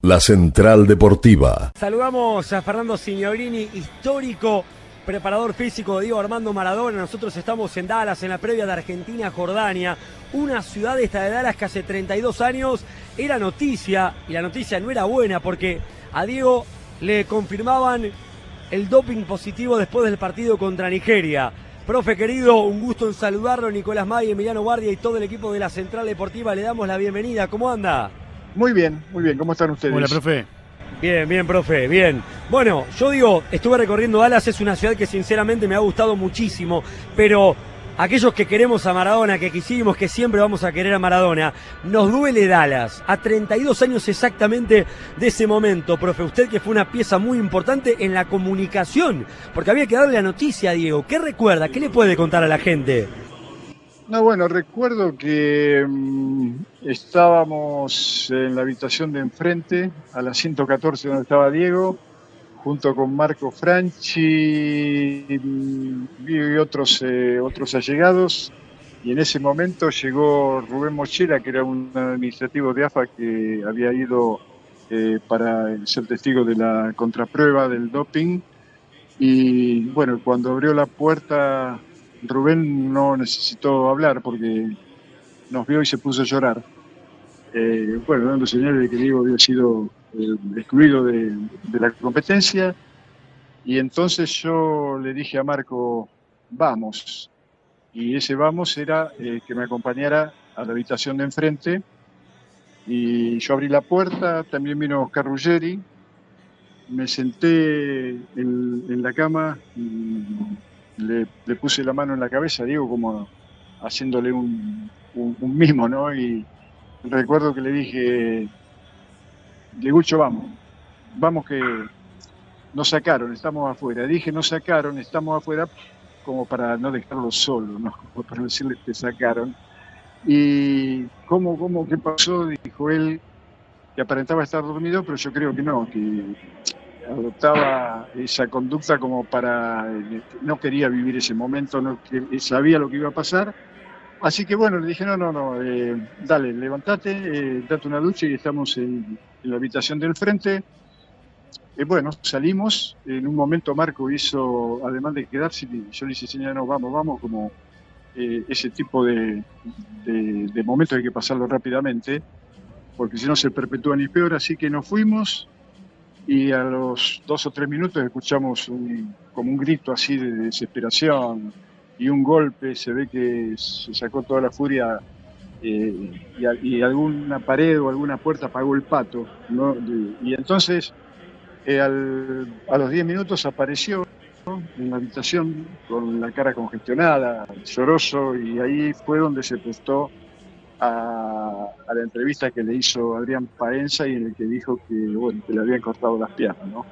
La Central Deportiva. Saludamos a Fernando Signorini, histórico preparador físico de Diego Armando Maradona. Nosotros estamos en Dallas, en la previa de Argentina-Jordania, una ciudad esta de Dallas que hace 32 años era noticia, y la noticia no era buena porque a Diego le confirmaban el doping positivo después del partido contra Nigeria. Profe querido, un gusto en saludarlo. Nicolás May, Emiliano Guardia y todo el equipo de la Central Deportiva, le damos la bienvenida. ¿Cómo anda? Muy bien, ¿cómo están ustedes? Hola, profe. Bien, profe, bien. Bueno, yo digo, estuve recorriendo Dallas, es una ciudad que sinceramente me ha gustado muchísimo, pero aquellos que queremos a Maradona, que quisimos, que siempre vamos a querer a Maradona, nos duele Dallas, a 32 años exactamente de ese momento, profe, usted que fue una pieza muy importante en la comunicación, porque había que darle la noticia a Diego. ¿Qué recuerda? ¿Qué le puede contar a la gente? No, bueno, recuerdo que estábamos en la habitación de enfrente, a la 114 donde estaba Diego, junto con Marco Franchi y otros allegados, y en ese momento llegó Rubén Mochela, que era un administrativo de AFA que había ido para ser testigo de la contraprueba del doping, y bueno, cuando abrió la puerta Rubén no necesitó hablar porque nos vio y se puso a llorar. Bueno, dando señales de que Diego había sido excluido de la competencia. Y entonces yo le dije a Marco, vamos. Y ese vamos era que me acompañara a la habitación de enfrente. Y yo abrí la puerta, también vino Oscar Ruggeri. Me senté en la cama y le puse la mano en la cabeza, Diego, como haciéndole un mimo, ¿no? Y recuerdo que le dije, Diegucho, vamos que nos sacaron, estamos afuera. Dije, nos sacaron, estamos afuera, como para no dejarlo solo, ¿no? Como para decirle que sacaron. Y qué pasó? Dijo él, que aparentaba estar dormido, pero yo creo que no, que adoptaba esa conducta como para, no quería vivir ese momento, no sabía lo que iba a pasar, así que bueno, le dije no, dale, levantate, date una ducha y estamos en la habitación del frente. Bueno, salimos, en un momento Marco hizo, además de quedarse, yo le hice señal, no, vamos, como ese tipo de momentos hay que pasarlo rápidamente, porque si no se perpetúan y peor, así que nos fuimos. Y a los 2 o 3 minutos escuchamos como un grito así de desesperación y un golpe. Se ve que se sacó toda la furia y alguna pared o alguna puerta apagó el pato, ¿no? Y entonces a los 10 minutos apareció, ¿no?, en la habitación con la cara congestionada, lloroso, y ahí fue donde se prestó a la entrevista que le hizo Adrián Paenza y en el que dijo que, bueno, que le habían cortado las piernas, ¿no?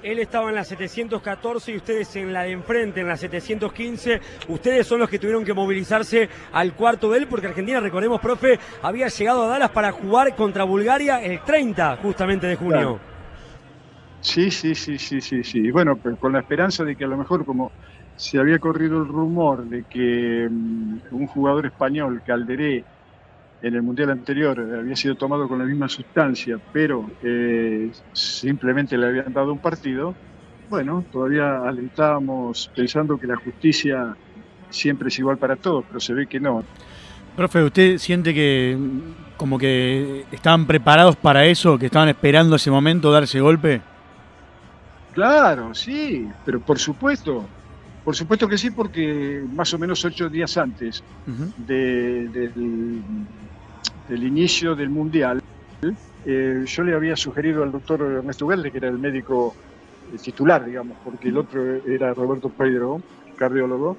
Él estaba en la 714 y ustedes en la de enfrente, en la 715. Ustedes son los que tuvieron que movilizarse al cuarto de él, porque Argentina, recordemos, profe, había llegado a Dallas para jugar contra Bulgaria el 30 justamente de junio. Claro. Sí. Bueno, pues con la esperanza de que a lo mejor, como se había corrido el rumor de que un jugador español, Calderé, en el Mundial anterior había sido tomado con la misma sustancia, pero simplemente le habían dado un partido, bueno, todavía alentábamos pensando que la justicia siempre es igual para todos, pero se ve que no. Profe, ¿usted siente que como que estaban preparados para eso, que estaban esperando ese momento, dar ese golpe? Claro, sí, pero por supuesto que sí, porque más o menos 8 días antes del inicio del Mundial, yo le había sugerido al doctor Ernesto Ugalde, que era el médico titular, digamos, porque el otro era Roberto Pedro, cardiólogo,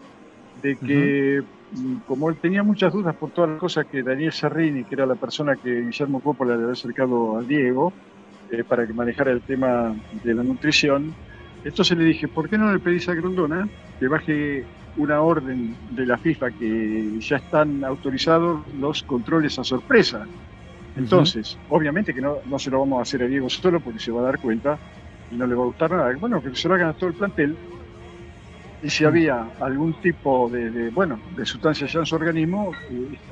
de que como él tenía muchas dudas por todas las cosas que Daniel Serrini, que era la persona que Guillermo Coppola le había acercado a Diego, para que manejara el tema de la nutrición. Entonces le dije, ¿por qué no le pedís a Grondona que baje una orden de la FIFA que ya están autorizados los controles a sorpresa? Entonces, obviamente que no se lo vamos a hacer a Diego solo porque se va a dar cuenta y no le va a gustar nada. Bueno, que se lo hagan a todo el plantel. y si había algún tipo de sustancia ya en su organismo,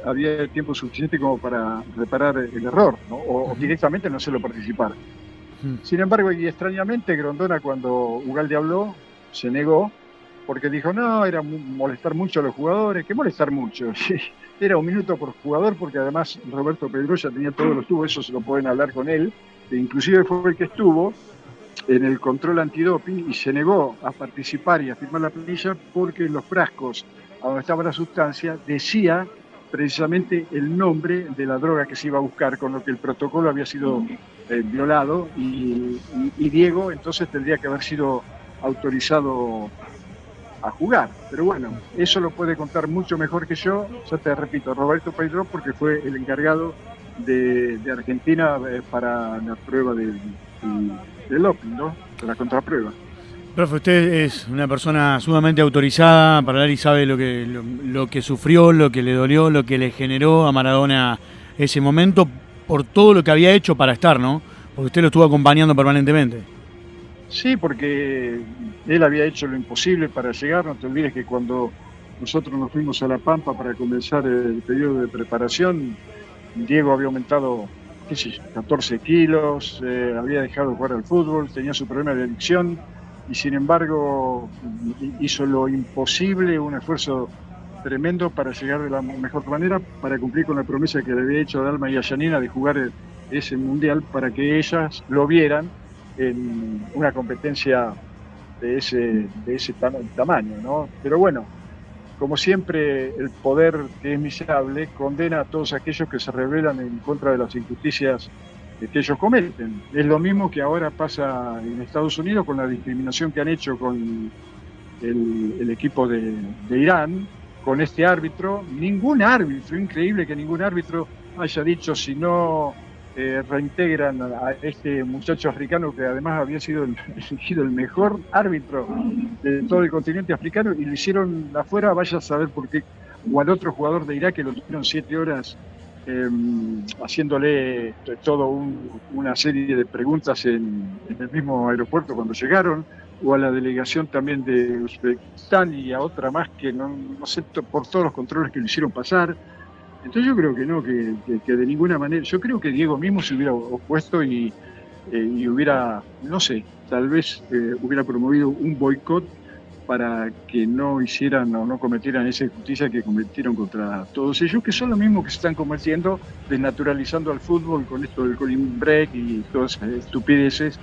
había tiempo suficiente como para reparar el error, ¿no? O directamente no hacerlo participar. Sin embargo, y extrañamente, Grondona, cuando Ugalde habló, se negó, porque dijo, no, era molestar mucho a los jugadores. ¿Qué molestar mucho? Era 1 minuto por jugador, porque además Roberto Pedrosa tenía todos los tubos, eso se lo pueden hablar con él, e inclusive fue el que estuvo en el control antidoping y se negó a participar y a firmar la planilla porque en los frascos a donde estaba la sustancia decía precisamente el nombre de la droga que se iba a buscar, con lo que el protocolo había sido violado y Diego entonces tendría que haber sido autorizado a jugar. Pero bueno, eso lo puede contar mucho mejor que yo, ya te repito, Roberto Pedro, porque fue el encargado de Argentina para la prueba del doping, ¿no? De la contraprueba. Profe, usted es una persona sumamente autorizada para hablar y sabe lo que sufrió, lo que le dolió, lo que le generó a Maradona ese momento, por todo lo que había hecho para estar, ¿no? Porque usted lo estuvo acompañando permanentemente. Sí, porque él había hecho lo imposible para llegar. No te olvides que cuando nosotros nos fuimos a La Pampa para comenzar el periodo de preparación, Diego había aumentado 14 kilos, había dejado de jugar al fútbol, tenía su problema de adicción y sin embargo hizo lo imposible, un esfuerzo tremendo para llegar de la mejor manera, para cumplir con la promesa que le había hecho a Dalma y a Yanina de jugar ese mundial para que ellas lo vieran en una competencia de ese tamaño, ¿no? Pero bueno, como siempre, el poder que es miserable condena a todos aquellos que se rebelan en contra de las injusticias que ellos cometen. Es lo mismo que ahora pasa en Estados Unidos con la discriminación que han hecho con el equipo de Irán, con este árbitro. Ningún árbitro, increíble que ningún árbitro haya dicho, si no reintegran a este muchacho africano que además había sido elegido el mejor árbitro de todo el continente africano y lo hicieron afuera, vaya a saber por qué, o al otro jugador de Irak que lo tuvieron 7 horas haciéndole una serie de preguntas en el mismo aeropuerto cuando llegaron, o a la delegación también de Uzbekistán y a otra más que no sé por todos los controles que lo hicieron pasar. Entonces yo creo que no, que de ninguna manera, yo creo que Diego mismo se hubiera opuesto y hubiera, no sé, tal vez hubiera promovido un boicot para que no hicieran o no cometieran esa injusticia que cometieron contra todos ellos, que son los mismos que se están cometiendo, desnaturalizando al fútbol con esto del cooling break y todas esas estupideces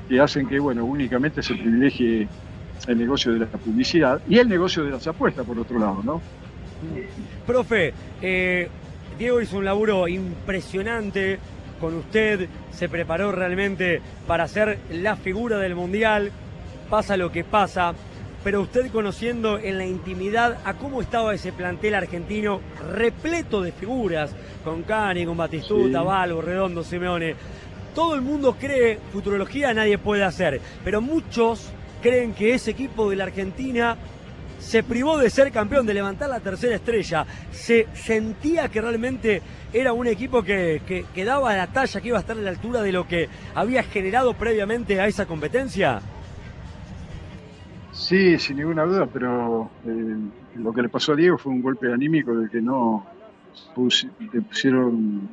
que hacen que, bueno, únicamente se privilegie el negocio de la publicidad y el negocio de las apuestas, por otro lado, ¿no? Profe, Diego hizo un laburo impresionante con usted, se preparó realmente para ser la figura del Mundial, pasa lo que pasa, pero usted conociendo en la intimidad a cómo estaba ese plantel argentino repleto de figuras, con Cani, con Batistuta, sí, Balbo, Redondo, Simeone, todo el mundo cree, futurología nadie puede hacer, pero muchos creen que ese equipo de la Argentina se privó de ser campeón, de levantar la tercera estrella. Se sentía que realmente era un equipo que daba la talla, que iba a estar a la altura de lo que había generado previamente a esa competencia. Sí, sin ninguna duda, pero lo que le pasó a Diego fue un golpe anímico del que no le pusieron,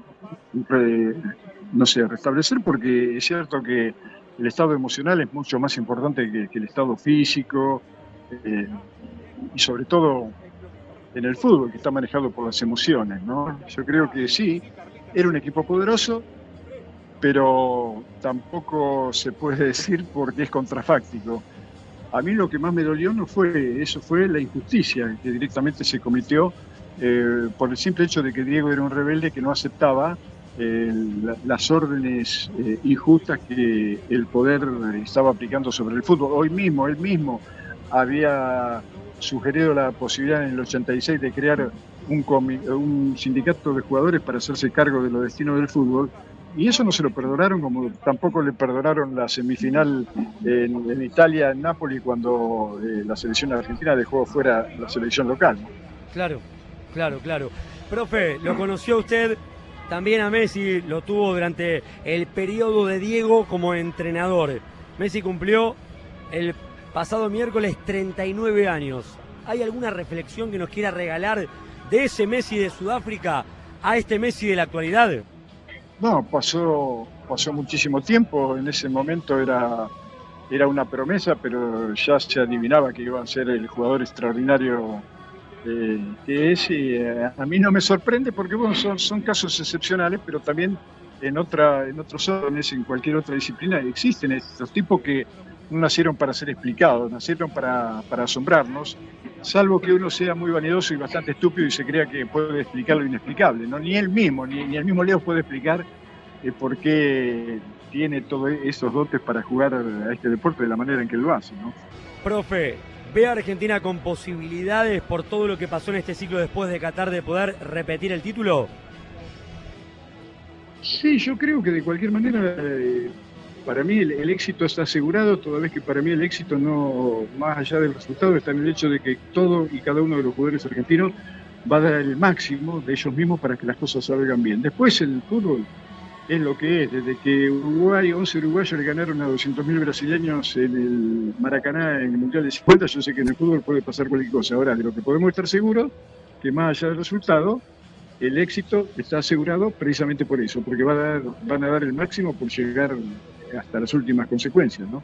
no sé, restablecer, porque es cierto que el estado emocional es mucho más importante que el estado físico, y sobre todo en el fútbol, que está manejado por las emociones, ¿no? Yo creo que sí, era un equipo poderoso, pero tampoco se puede decir porque es contrafáctico. A mí lo que más me dolió no fue eso, fue la injusticia que directamente se cometió por el simple hecho de que Diego era un rebelde que no aceptaba las órdenes injustas que el poder estaba aplicando sobre el fútbol. Hoy mismo, él mismo había sugerido la posibilidad en el 86 de crear un sindicato de jugadores para hacerse cargo de los destinos del fútbol, y eso no se lo perdonaron, como tampoco le perdonaron la semifinal en Italia, en Nápoles, cuando la selección argentina dejó fuera la selección local. Claro. Profe, lo conoció usted, también a Messi lo tuvo durante el periodo de Diego como entrenador. Messi cumplió el pasado miércoles 39 años. ¿Hay alguna reflexión que nos quiera regalar de ese Messi de Sudáfrica a este Messi de la actualidad? No, pasó muchísimo tiempo. En ese momento era una promesa, pero ya se adivinaba que iba a ser el jugador extraordinario que es. Y a mí no me sorprende porque bueno, son casos excepcionales, pero también en otros órdenes, en cualquier otra disciplina, existen estos tipos que no nacieron para ser explicados, nacieron para asombrarnos, salvo que uno sea muy vanidoso y bastante estúpido y se crea que puede explicar lo inexplicable, ¿no? Ni él mismo, ni el mismo Leo puede explicar por qué tiene todos esos dotes para jugar a este deporte de la manera en que lo hace, ¿no? Profe, ¿ve a Argentina con posibilidades por todo lo que pasó en este ciclo después de Qatar de poder repetir el título? Sí, yo creo que de cualquier manera, para mí el éxito está asegurado, toda vez que para mí el éxito no, más allá del resultado, está en el hecho de que todo y cada uno de los jugadores argentinos va a dar el máximo de ellos mismos para que las cosas salgan bien. Después el fútbol es lo que es, desde que 11 uruguayos le ganaron a 200.000 brasileños en el Maracaná en el Mundial de 50, yo sé que en el fútbol puede pasar cualquier cosa. Ahora, de lo que podemos estar seguros, que más allá del resultado, el éxito está asegurado precisamente por eso, porque van a dar el máximo por llegar hasta las últimas consecuencias, ¿no?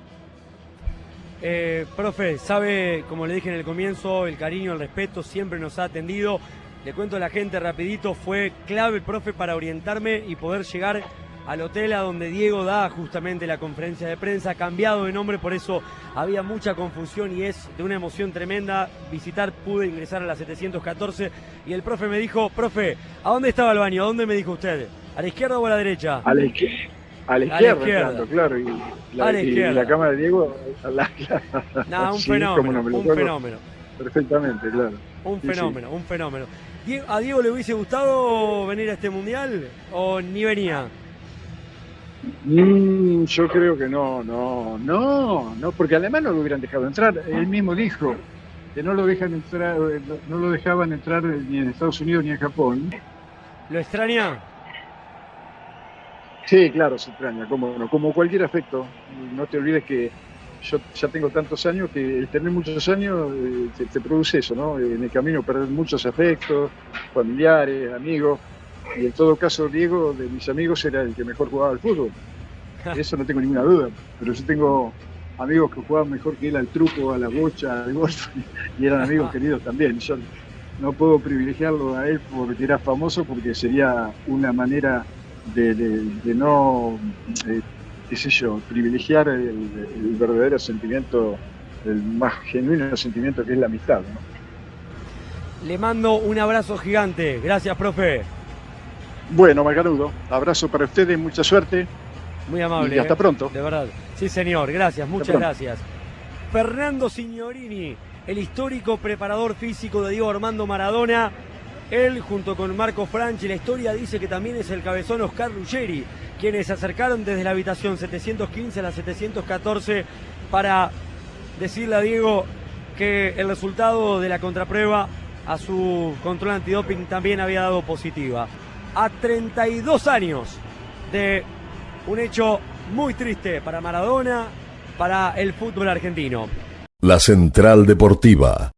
Profe, sabe, como le dije en el comienzo, el cariño, el respeto siempre nos ha atendido. Le cuento a la gente rapidito, fue clave el profe para orientarme y poder llegar al hotel a donde Diego da justamente la conferencia de prensa, cambiado de nombre, por eso había mucha confusión y es de una emoción tremenda pude ingresar a la 714 y el profe me dijo, profe, ¿a dónde estaba el baño? ¿A dónde me dijo usted? ¿A la izquierda o a la derecha? A la izquierda, claro, y la cama de Diego a la No, un sí, fenómeno, no, un fenómeno. Perfectamente, claro. Un fenómeno, un fenómeno. ¿A Diego le hubiese gustado venir a este mundial o ni venía? Yo creo que no, porque además no lo hubieran dejado entrar. Él mismo dijo que no lo dejaban entrar ni en Estados Unidos ni en Japón. ¿Lo extraña? Sí, claro, se extraña, como cualquier afecto. No te olvides que yo ya tengo tantos años que el tener muchos años te produce eso, ¿no? En el camino perder muchos afectos, familiares, amigos. Y en todo caso, Diego, de mis amigos, era el que mejor jugaba al fútbol. Eso no tengo ninguna duda. Pero yo tengo amigos que jugaban mejor que él al truco, a la bocha, al golf, y eran amigos queridos también. Yo no puedo privilegiarlo a él porque era famoso, porque sería una manera de no, qué sé yo, privilegiar el verdadero sentimiento, el más genuino sentimiento que es la amistad, ¿no? Le mando un abrazo gigante. Gracias, profe. Bueno, Macanudo, abrazo para ustedes, mucha suerte. Muy amable. Y hasta pronto. De verdad. Sí, señor, gracias, muchas gracias. Fernando Signorini, el histórico preparador físico de Diego Armando Maradona. Él, junto con Marco Franchi, la historia dice que también es el cabezón Oscar Ruggeri, quienes se acercaron desde la habitación 715 a la 714 para decirle a Diego que el resultado de la contraprueba a su control antidoping también había dado positiva. A 32 años de un hecho muy triste para Maradona, para el fútbol argentino. La Central Deportiva.